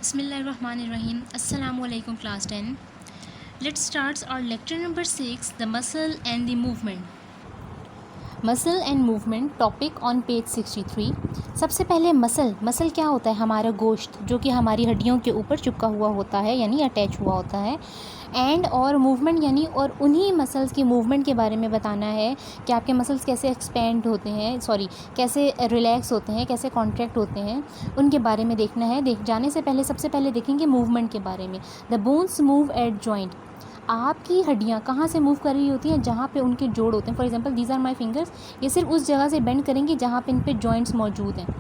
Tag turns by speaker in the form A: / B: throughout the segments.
A: Bismillahirrahmanirrahim. Assalamu alaikum class 10. Let's start our lecture number 6, the muscle and the movement. Muscle and movement topic on page 63. सबसे पहले muscle क्या होता है? हमारा गोश्त जो कि हमारी हड्डियों के ऊपर चिपका हुआ होता है यानी अटैच हुआ होता है. एंड और मूवमेंट यानी और उन्हीं मसल्स की मूवमेंट के बारे में बताना है कि आपके मसल्स कैसे एक्सपेंड होते हैं, कैसे रिलैक्स होते हैं, कैसे कॉन्ट्रैक्ट होते हैं, उनके बारे में देखना है. जाने से पहले सबसे पहले देखेंगे मूवमेंट के बारे में. The bones move at joint. आपकी हड्डियाँ कहाँ से मूव कर रही होती हैं? जहाँ पे उनके जोड़ होते हैं. For example these are my fingers. ये सिर्फ उस जगह से बेंड करेंगे जहाँ पे इन पे जॉइंट्स मौजूद हैं.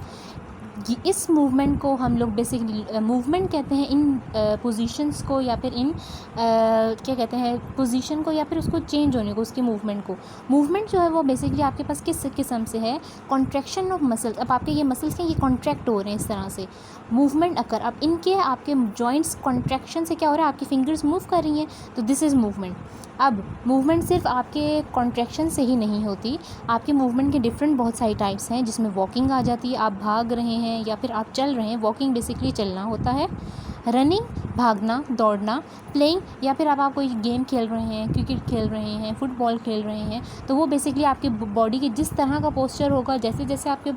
A: इस मूवमेंट को हम लोग बेसिकली मूवमेंट कहते हैं. इन पोजीशंस को या फिर इन क्या कहते हैं, पोजीशन को या फिर उसको चेंज होने को, उसकी मूवमेंट को. मूवमेंट जो है वो बेसिकली आपके पास किस किस्म से है? Contraction of muscles. अब आपके ये मसल्स हैं, ये कॉन्ट्रैक्ट हो रहे हैं इस तरह से. मूवमेंट अगर अब इनके आपके जॉइंट्स कॉन्ट्रैक्शन से क्या हो रहा है? आपकी फिंगर्स मूव कर रही हैं, तो दिस इज़ मूवमेंट. अब मूवमेंट सिर्फ आपके कॉन्ट्रैक्शन से ही नहीं होती. आपके मूवमेंट के डिफरेंट बहुत सारी टाइप्स हैं, जिसमें वॉकिंग आ जाती है. आप भाग रहे हैं या फिर आप चल रहे हैं. वॉकिंग बेसिकली चलना होता है. रनिंग भागना, दौड़ना. प्लेइंग या फिर आप कोई गेम खेल रहे हैं, क्रिकेट खेल रहे हैं, फुटबॉल खेल रहे हैं, तो वो बेसिकली आपके बॉडी के जिस तरह का पोस्चर होगा, जैसे जैसे आपके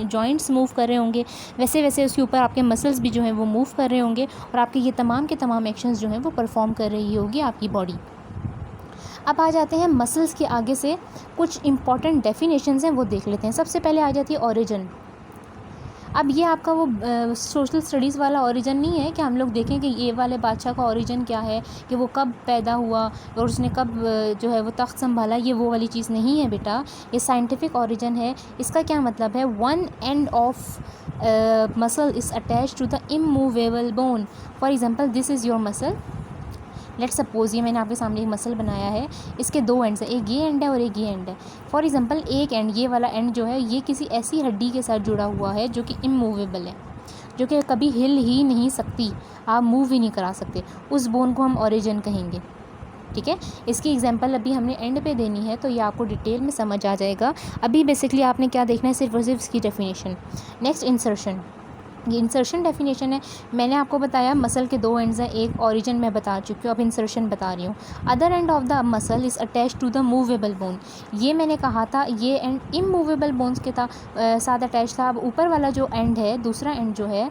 A: जॉइंट्स मूव कर रहे होंगे, वैसे वैसे उसके ऊपर आपके मसल्स भी जो हैं वो मूव कर रहे होंगे और आपके ये तमाम के तमाम एक्शंस जो हैं वो परफॉर्म कर रही होगी आपकी बॉडी. अब आ जाते हैं मसल्स के आगे से कुछ इंपॉर्टेंट डेफिनेशंस हैं, वो देख लेते हैं. सबसे पहले आ जाती है ओरिजिन. अब ये आपका वो सोशल स्टडीज़ वाला ओरिजिन नहीं है कि हम लोग देखें कि ये वाले बादशाह का ओरिजिन क्या है, कि वो कब पैदा हुआ और उसने कब जो है वो तख्त संभाला. ये वो वाली चीज़ नहीं है बेटा, ये साइंटिफिक ओरिजिन है. इसका क्या मतलब है? One end of muscle is attach to the immovable bone. For example this is your muscle. Let's suppose ये मैंने आपके सामने एक मसल बनाया है, इसके दो एंड्स हैं, एक ये एंड है और एक ये एंड है. फॉर एग्जांपल एक एंड, ये वाला एंड जो है, ये किसी ऐसी हड्डी के साथ जुड़ा हुआ है जो कि इमूवेबल है, जो कि कभी हिल ही नहीं सकती, आप मूव ही नहीं करा सकते. उस बोन को हम ओरिजिन कहेंगे. ठीक है, इसकी एग्जांपल अभी हमने एंड पे देनी है, तो ये आपको डिटेल में समझ आ जाएगा. अभी बेसिकली आपने क्या देखना है? सिर्फ और सिर्फ इसकी डेफिनेशन. Next insertion. ये इंसर्शन डेफिनेशन है. मैंने आपको बताया मसल के दो एंड्स हैं, एक ओरिजिन मैं बता चुकी हूँ, अब इंसर्शन बता रही हूँ. Other end of the muscle is attach to the movable bone. ये मैंने कहा था ये एंड इमूवेबल बोन्स के साथ अटैच था. अब ऊपर वाला जो एंड है, दूसरा एंड जो है,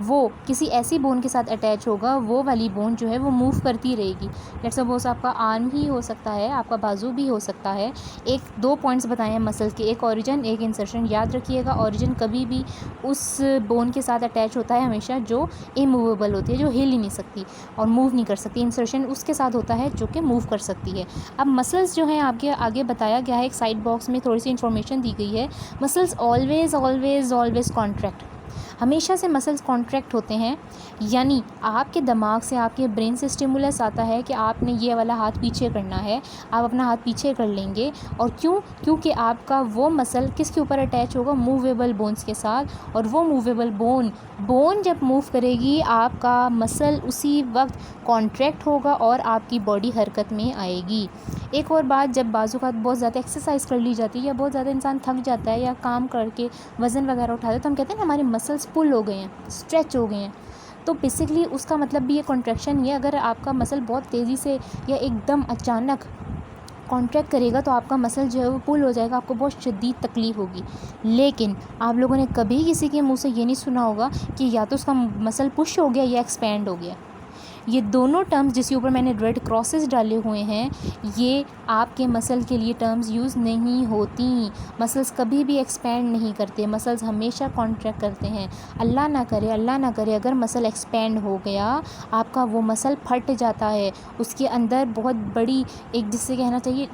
A: वो किसी ऐसी बोन के साथ अटैच होगा, वो वाली बोन जो है वो मूव करती रहेगी. लेट्स सपोज आपका आर्म ही हो सकता है, आपका बाजू भी हो सकता है. एक दो पॉइंट्स बताए हैं मसल के, एक ओरिजिन एक इंसर्शन. याद रखिएगा, ओरिजिन कभी भी उस बोन के साथ अटैच होता है हमेशा जो इमूवेबल होती है, जो हिल ही नहीं सकती और मूव नहीं कर सकती. इंसर्शन उसके साथ होता है जो कि मूव कर सकती है. अब मसल्स जो हैं आपके आगे बताया गया है, एक साइड बॉक्स में थोड़ी सी इन्फॉर्मेशन दी गई है. Muscles always always always contract. हमेशा से मसल्स कॉन्ट्रैक्ट होते हैं, यानी आपके दिमाग से, आपके ब्रेन से स्टिमुलस आता है कि आपने ये वाला हाथ पीछे करना है, आप अपना हाथ पीछे कर लेंगे. और क्योंकि आपका वो मसल किसके ऊपर अटैच होगा? मूवेबल बोन्स के साथ. और वो मूवेबल बोन जब मूव करेगी, आपका मसल उसी वक्त कॉन्ट्रैक्ट होगा और आपकी बॉडी हरकत में आएगी. एक और बात, जब बाजू का बहुत ज़्यादा एक्सरसाइज कर ली जाती है या बहुत ज़्यादा इंसान थक जाता है या काम करके वज़न वगैरह उठाते हैं, तो हम कहते हैं ना हमारे मसल्स पुल हो गए हैं, स्ट्रेच हो गए हैं. तो बेसिकली उसका मतलब भी ये कॉन्ट्रैक्शन ही है. अगर आपका मसल बहुत तेज़ी से या एकदम अचानक कॉन्ट्रैक्ट करेगा तो आपका मसल जो है वो पुल हो जाएगा, आपको बहुत शदीद तकलीफ़ होगी. लेकिन आप लोगों ने कभी किसी के मुंह से ये नहीं सुना होगा कि या तो उसका मसल पुश हो गया या एक्सपैंड हो गया. ये दोनों टर्म्स जिसके ऊपर मैंने रेड क्रॉसेस डाले हुए हैं, ये आपके मसल के लिए टर्म्स यूज़ नहीं होती. मसल्स कभी भी एक्सपैंड नहीं करते, मसल्स हमेशा कॉन्ट्रैक्ट करते हैं. अल्लाह ना करे अगर मसल एक्सपैंड हो गया, आपका वो मसल फट जाता है, उसके अंदर बहुत बड़ी एक, जिससे कहना चाहिए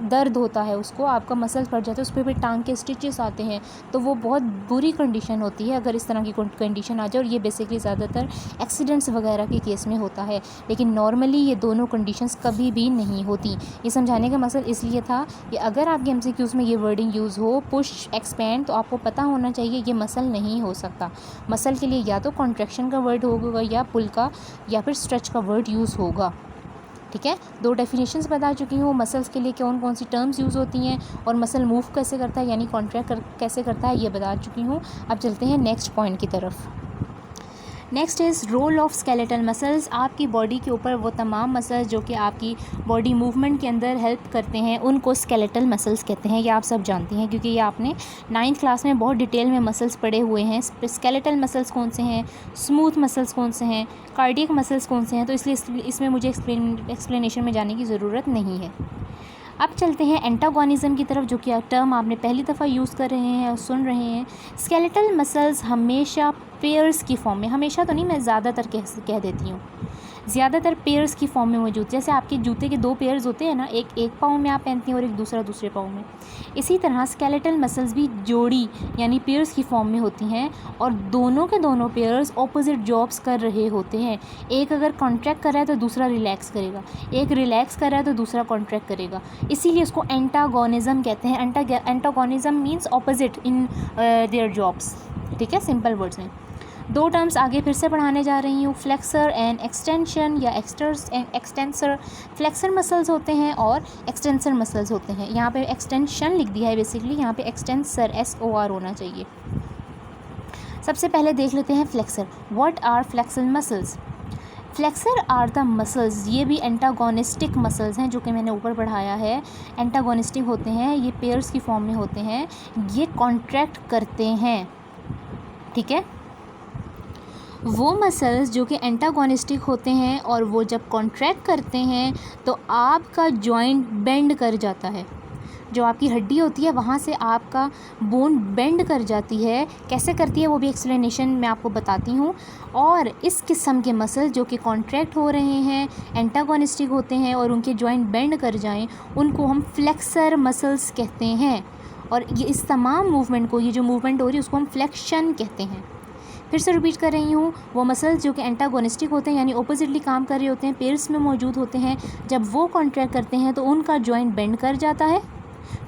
A: दर्द होता है, उसको आपका मसल फट जाता है, उस पर भी टांग के स्टिचेस आते हैं. तो वो बहुत बुरी कंडीशन होती है अगर इस तरह की कंडीशन आ जाए. और ये बेसिकली ज़्यादातर एक्सीडेंट्स वगैरह के केस में होता है, लेकिन नॉर्मली ये दोनों कंडीशंस कभी भी नहीं होती. ये समझाने का मकसद इसलिए था कि अगर आपके एमसीक्यूज़ में ये वर्डिंग यूज़ हो, पुश एक्सपैंड, तो आपको पता होना चाहिए ये मसल नहीं हो सकता. मसल के लिए या तो कॉन्ट्रैक्शन का वर्ड होगा या पुल का या फिर स्ट्रेच का वर्ड यूज़ होगा. ठीक है, दो डेफिनेशंस बता चुकी हूँ. मसल्स के लिए कौन कौन सी टर्म्स यूज़ होती हैं और मसल मूव कैसे करता है यानी कॉन्ट्रैक्ट कैसे करता है, ये बता चुकी हूँ. अब चलते हैं नेक्स्ट पॉइंट की तरफ. Next is role of skeletal muscles. आपकी बॉडी के ऊपर वो तमाम मसल्स जो कि आपकी बॉडी मूवमेंट के अंदर हेल्प करते हैं उनको स्केलेटल मसल्स कहते हैं। ये आप सब जानते हैं क्योंकि ये आपने 9th क्लास में बहुत डिटेल में मसल्स पढ़े हुए हैं। स्केलेटल मसल्स कौन से हैं, स्मूथ मसल्स कौन से हैं, कार्डियक मसल्स कौन से हैं, तो इसलिए इसमें मुझे एक्सप्लेनेशन में जाने की ज़रूरत नहीं है। अब चलते हैं एंटागोनिज़म की तरफ, जो कि टर्म आपने पहली दफ़ा यूज़ कर रहे हैं और सुन रहे हैं। स्केलेटल मसल्स हमेशा पेयर्स की फॉर्म में, हमेशा तो नहीं, मैं ज़्यादातर कह देती हूँ, ज़्यादातर पेयर्स की फॉर्म में मौजूद। जैसे आपके जूते के 2 पेयर्स होते हैं ना, एक पाँव में आप पहनती हैं और एक दूसरे पाँव में, इसी तरह स्केलेटल मसल्स भी जोड़ी यानी पेयर्स की फॉर्म में होती हैं और दोनों के दोनों पेयर्स ऑपोजिट जॉब्स कर रहे होते हैं। एक अगर कॉन्ट्रैक्ट कर रहा है तो दूसरा रिलैक्स करेगा, एक रिलैक्स कर रहा है तो दूसरा कॉन्ट्रैक्ट करेगा, इसीलिए उसको एंटागोनिज़म कहते हैं। Antagonism means opposite in their jobs, ठीक है, सिंपल वर्ड्स में। 2 टर्म्स आगे फिर से पढ़ाने जा रही हूँ, फ्लेक्सर एंड एक्सटेंशन या एक्सटेंसर। फ्लेक्सर मसल्स होते हैं और एक्सटेंसर मसल्स होते हैं। यहाँ पे एक्सटेंशन लिख दिया है बेसिकली, यहाँ पे एक्सटेंसर SOR होना चाहिए। सबसे पहले देख लेते हैं flexor. What are flexor muscles? Flexor are the muscles, ये भी एंटागोनिस्टिक मसल्स हैं जो कि मैंने ऊपर पढ़ाया है। एंटागोनिस्टिक होते हैं, ये पेयर्स की फॉर्म में होते हैं, ये कॉन्ट्रैक्ट करते हैं, ठीक है। वो मसल्स जो कि एंटागोनिस्टिक होते हैं और वो जब कॉन्ट्रैक्ट करते हैं तो आपका जॉइंट बेंड कर जाता है। जो आपकी हड्डी होती है वहाँ से आपका बोन बेंड कर जाती है। कैसे करती है वो भी एक्सप्लेनेशन मैं आपको बताती हूँ। और इस किस्म के मसल जो कि कॉन्ट्रैक्ट हो रहे हैं, एंटागोनिस्टिक होते हैं और उनके जॉइंट बेंड कर जाएं, उनको हम फ्लेक्सर मसल्स कहते हैं। और ये इस तमाम मूवमेंट को, ये जो मूवमेंट हो रही है उसको हम फ्लेक्शन कहते हैं। फिर से रिपीट कर रही हूँ, वो मसल्स जो कि एंटागोनिस्टिक होते हैं यानी ऑपोजिटली काम कर रहे होते हैं, पेयर्स में मौजूद होते हैं, जब वो कॉन्ट्रैक्ट करते हैं तो उनका जॉइंट बेंड कर जाता है।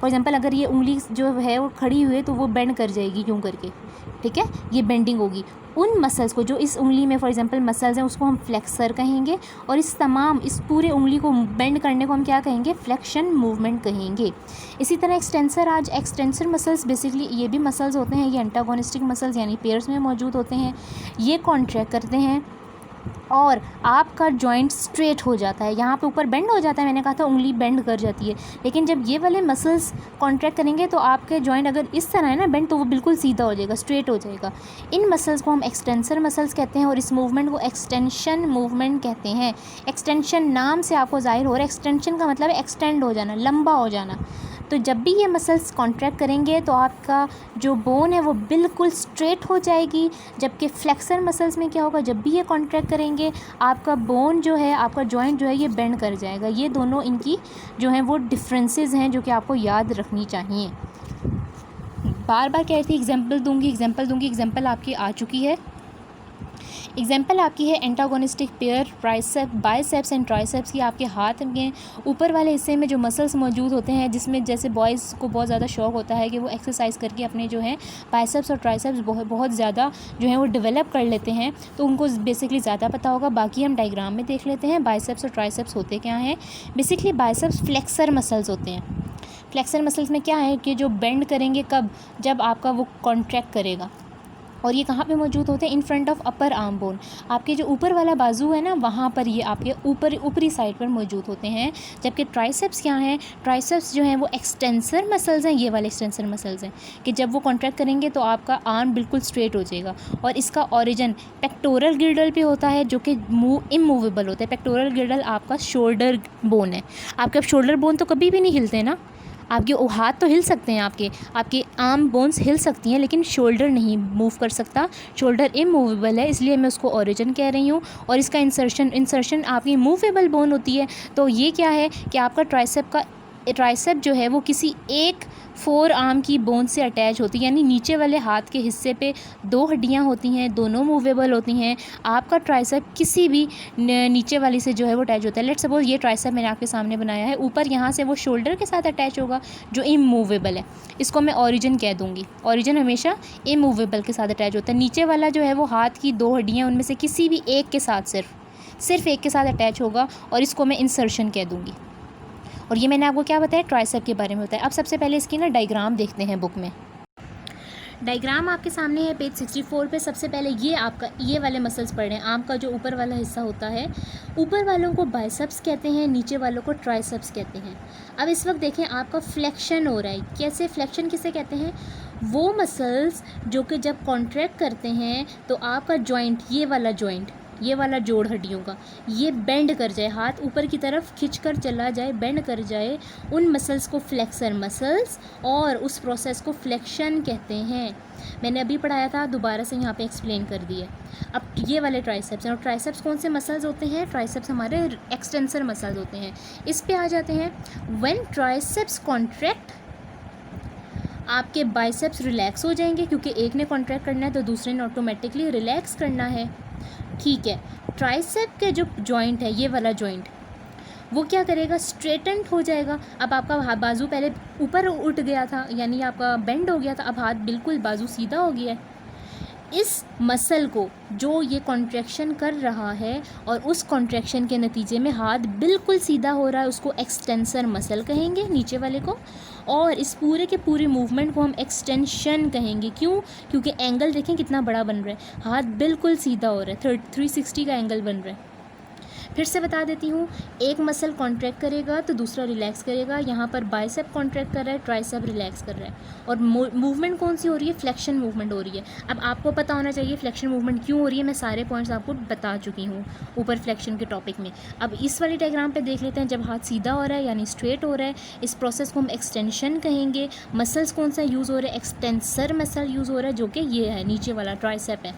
A: फॉर एग्जांपल अगर ये उंगली जो है वो खड़ी हुई है तो वो बेंड कर जाएगी यूँ करके, ठीक है, ये बेंडिंग होगी। उन मसल्स को जो इस उंगली में फॉर एग्जांपल मसल्स हैं उसको हम फ्लेक्सर कहेंगे और इस पूरे उंगली को बेंड करने को हम क्या कहेंगे? फ्लेक्शन मूवमेंट कहेंगे। इसी तरह एक्सटेंसर मसल्स बेसिकली ये भी मसल्स होते हैं, ये एंटागोनिस्टिक मसल्स यानी पेयर्स में मौजूद होते हैं, ये कॉन्ट्रैक्ट करते हैं और आपका जॉइंट स्ट्रेट हो जाता है। यहाँ पे ऊपर बेंड हो जाता है, मैंने कहा था उंगली बेंड कर जाती है, लेकिन जब ये वाले मसल्स कॉन्ट्रैक्ट करेंगे तो आपके जॉइंट अगर इस तरह है ना बेंड, तो वो बिल्कुल सीधा हो जाएगा, स्ट्रेट हो जाएगा। इन मसल्स को हम एक्सटेंसर मसल्स कहते हैं और इस मूवमेंट को एक्सटेंशन मूवमेंट कहते हैं। एक्सटेंशन नाम से आपको जाहिर हो रहा है, एक्सटेंशन का मतलब है एक्सटेंड हो जाना, लंबा हो जाना। तो जब भी ये मसल्स कॉन्ट्रैक्ट करेंगे तो आपका जो बोन है वो बिल्कुल स्ट्रेट हो जाएगी, जबकि फ्लेक्सर मसल्स में क्या होगा? जब भी ये कॉन्ट्रैक्ट करेंगे आपका बोन जो है, आपका जॉइंट जो है ये बेंड कर जाएगा। ये दोनों इनकी जो हैं वो डिफरेंसेस हैं जो कि आपको याद रखनी चाहिए। बार बार कह रही थी एग्जाम्पल दूंगी, एग्जाम्पल आपकी आ चुकी है। एग्जाम्पल आपकी है antagonistic pair, tricep, biceps and triceps की। आपके हाथ में ऊपर वाले हिस्से में जो मसल्स मौजूद होते हैं, जिसमें जैसे बॉयज़ को बहुत ज़्यादा शौक होता है कि वो एक्सरसाइज करके अपने जो है बाइसेप्स और ट्राइसेप्स बहुत ज़्यादा जो है वो डेवलप कर लेते हैं, तो उनको बेसिकली ज़्यादा पता होगा। बाकी हम डायग्राम में देख लेते हैं बाइसेप्स और ट्राइसेप्स होते क्या हैं। बेसिकली बाइसेप्स फ्लेक्सर मसल्स होते हैं। फ्लेक्सर मसल्स में क्या है कि जो बेंड करेंगे कब? जब आपका वो कॉन्ट्रैक्ट करेगा। और ये कहाँ पे मौजूद होते हैं? In front of upper arm bone, आपके जो ऊपर वाला बाजू है ना वहाँ पर ये आपके ऊपरी साइड पर मौजूद होते हैं। जबकि ट्राइसेप्स क्या हैं? ट्राइसेप्स जो हैं वो एक्सटेंसर मसल्स हैं, ये वाले एक्सटेंसर मसल्स हैं कि जब वो कॉन्ट्रैक्ट करेंगे तो आपका आर्म बिल्कुल स्ट्रेट हो जाएगा। और इसका ओरिजिन पेक्टोरल गिर्डल पे होता है जो कि इमूवेबल होता है। पेक्टोरल गिर्डल आपका शोल्डर बोन है। आपके शोल्डर बोन तो कभी भी नहीं हिलते ना, आपके हाथ तो हिल सकते हैं, आपके आर्म बोन्स हिल सकती हैं, लेकिन शोल्डर नहीं मूव कर सकता। शोल्डर इमूवेबल है, इसलिए मैं उसको ओरिजिन कह रही हूँ। और इसका इंसर्शन आपकी मूवेबल बोन होती है। तो ये क्या है कि आपका ट्राइसेप जो है वो किसी एक फोर आर्म की बोन से अटैच होती है, यानी नीचे वाले हाथ के हिस्से पे 2 हड्डियाँ होती हैं, दोनों मूवेबल होती हैं। आपका ट्राइसेप किसी भी नीचे वाली से जो है वो अटैच होता है। लेट्स सपोज ये ट्राइसेप मैंने आपके सामने बनाया है, ऊपर यहाँ से वो शोल्डर के साथ अटैच होगा जो इमूवेबल है, इसको मैं ओरिजिन कह दूँगी। ओरिजिन हमेशा इमूवेबल के साथ अटैच होता है। नीचे वाला जो है वो हाथ की 2 हड्डियाँ उनमें से किसी भी एक के साथ सिर्फ एक के साथ अटैच होगा और इसको मैं इंसर्शन कह दूँगी। और ये मैंने आपको क्या बताया? ट्राइसेप के बारे में बताया। अब सबसे पहले इसकी ना डायग्राम देखते हैं बुक में। डायग्राम आपके सामने है पेज 64 पे। सबसे पहले ये आपका ये वाले मसल्स पढ़ रहे हैं। आम का जो ऊपर वाला हिस्सा होता है, ऊपर वालों को बाइसेप्स कहते हैं, नीचे वालों को ट्राइसेप्स कहते हैं। अब इस वक्त देखें आपका फ्लेक्शन हो रहा है। कैसे फ्लेक्शन किसे कहते हैं? वो मसल्स जो कि जब कॉन्ट्रैक्ट करते हैं तो आपका जॉइंट, ये वाला जोड़ हड्डियों का, ये बेंड कर जाए, हाथ ऊपर की तरफ खिंचकर चला जाए, बेंड कर जाए, उन मसल्स को फ्लेक्सर मसल्स और उस प्रोसेस को फ्लेक्शन कहते हैं। मैंने अभी पढ़ाया था, दोबारा से यहाँ पे एक्सप्लेन कर दिया। अब ये वाले ट्राइसेप्स हैं, और ट्राइसेप्स कौन से मसल्स होते हैं? ट्राइसेप्स हमारे एक्सटेंसर मसल्स होते हैं। इस पे आ जाते हैं। व्हेन ट्राइसेप्स कॉन्ट्रैक्ट, आपके बाइसेप्स रिलैक्स हो जाएंगे, क्योंकि एक ने कॉन्ट्रैक्ट करना है तो दूसरे ने ऑटोमेटिकली रिलैक्स करना है। ठीक है, ट्राइसेप के जो जॉइंट है, ये वाला जॉइंट, वो क्या करेगा? स्ट्रेटन्ड हो जाएगा। अब आपका बाजू पहले ऊपर उठ गया था, यानी आपका बेंड हो गया था, अब हाथ बिल्कुल बाजू सीधा हो गया है। इस मसल को जो ये कॉन्ट्रैक्शन कर रहा है और उस कॉन्ट्रैक्शन के नतीजे में हाथ बिल्कुल सीधा हो रहा है, उसको एक्सटेंसर मसल कहेंगे, नीचे वाले को। और इस पूरे के पूरे मूवमेंट को हम एक्सटेंशन कहेंगे। क्यों? क्योंकि एंगल देखें कितना बड़ा बन रहा है, हाथ बिल्कुल सीधा हो रहा है, 360 का एंगल बन रहा है। फिर से बता देती हूँ, एक मसल कॉन्ट्रैक्ट करेगा तो दूसरा रिलैक्स करेगा। यहाँ पर बाइसेप कॉन्ट्रैक्ट कर रहा है, ट्राइसेप रिलैक्स कर रहा है, और मूवमेंट कौन सी हो रही है? फ्लेक्शन मूवमेंट हो रही है। अब आपको पता होना चाहिए फ्लेक्शन मूवमेंट क्यों हो रही है। मैं सारे पॉइंट्स आपको बता चुकी हूँ ऊपर फ्लेक्शन के टॉपिक में। अब इस वाली डायग्राम पर देख लेते हैं। जब हाथ सीधा हो रहा है यानी स्ट्रेट हो रहा है, इस प्रोसेस को हम एक्सटेंशन कहेंगे। मसल्स कौन सा यूज़ हो रहा है? एक्सटेंसर मसल यूज़ हो रहा है, जो कि ये है, नीचे वाला ट्राइसेप है।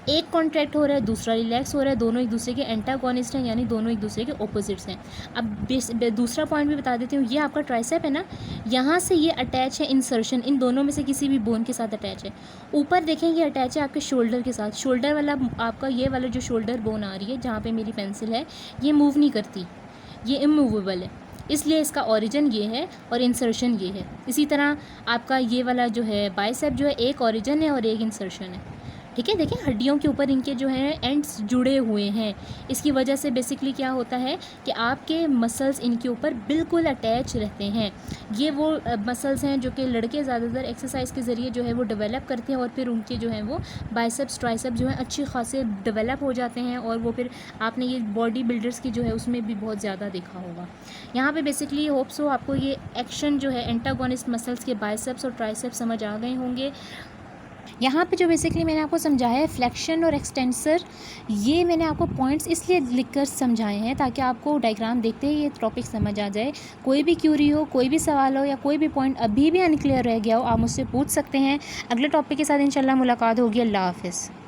A: एक कॉन्ट्रैक्ट हो रहा है, दूसरा रिलैक्स हो रहा है, दोनों एक दूसरे के एंटागोनिस्ट हैं, यानी दोनों एक दूसरे के ऑपोजिट्स हैं। अब दूसरा पॉइंट भी बता देती हूँ। ये आपका ट्राइसेप है ना, यहाँ से ये अटैच है इंसर्शन, इन दोनों में से किसी भी बोन के साथ अटैच है। ऊपर देखें ये अटैच है आपके शोल्डर के साथ। शोल्डर वाला आपका ये वाला जो शोल्डर बोन आ रही है, जहाँ पर मेरी पेंसिल है, ये मूव नहीं करती, ये इमूवेबल है, इसलिए इसका ओरिजिन ये है और इंसर्शन ये है। इसी तरह आपका ये वाला जो है बाइसेप जो है, एक ओरिजिन है और एक इंसर्शन है। ठीक है, देखिए हड्डियों के ऊपर इनके जो है एंड्स जुड़े हुए हैं। इसकी वजह से बेसिकली क्या होता है कि आपके मसल्स इनके ऊपर बिल्कुल अटैच रहते हैं। ये वो मसल्स हैं जो कि लड़के ज़्यादातर एक्सरसाइज के ज़रिए जो है वो डेवलप करते हैं, और फिर उनके जो है वो बाइसेप्स ट्राइसेप जो है अच्छी खासे डेवलप हो जाते हैं, और वो फिर आपने ये बॉडी बिल्डर्स की जो है उसमें भी बहुत ज़्यादा देखा होगा। यहाँ पे बेसिकली होप्स हो आपको ये एक्शन जो है एंटागोनिस्ट मसल्स के बाइसेप्स और ट्राइसेप समझ आ गए होंगे। यहाँ पे जो बेसिकली मैंने आपको समझाया है फ्लेक्शन और एक्सटेंसर, ये मैंने आपको पॉइंट्स इसलिए लिखकर समझाए हैं ताकि आपको डायग्राम देखते ही ये टॉपिक समझ आ जाए। कोई भी क्यूरी हो, कोई भी सवाल हो, या कोई भी पॉइंट अभी भी अनक्लियर रह गया हो, आप मुझसे पूछ सकते हैं। अगले टॉपिक के साथ इंशाल्लाह मुलाकात होगी। अल्लाह हाफ़िज़।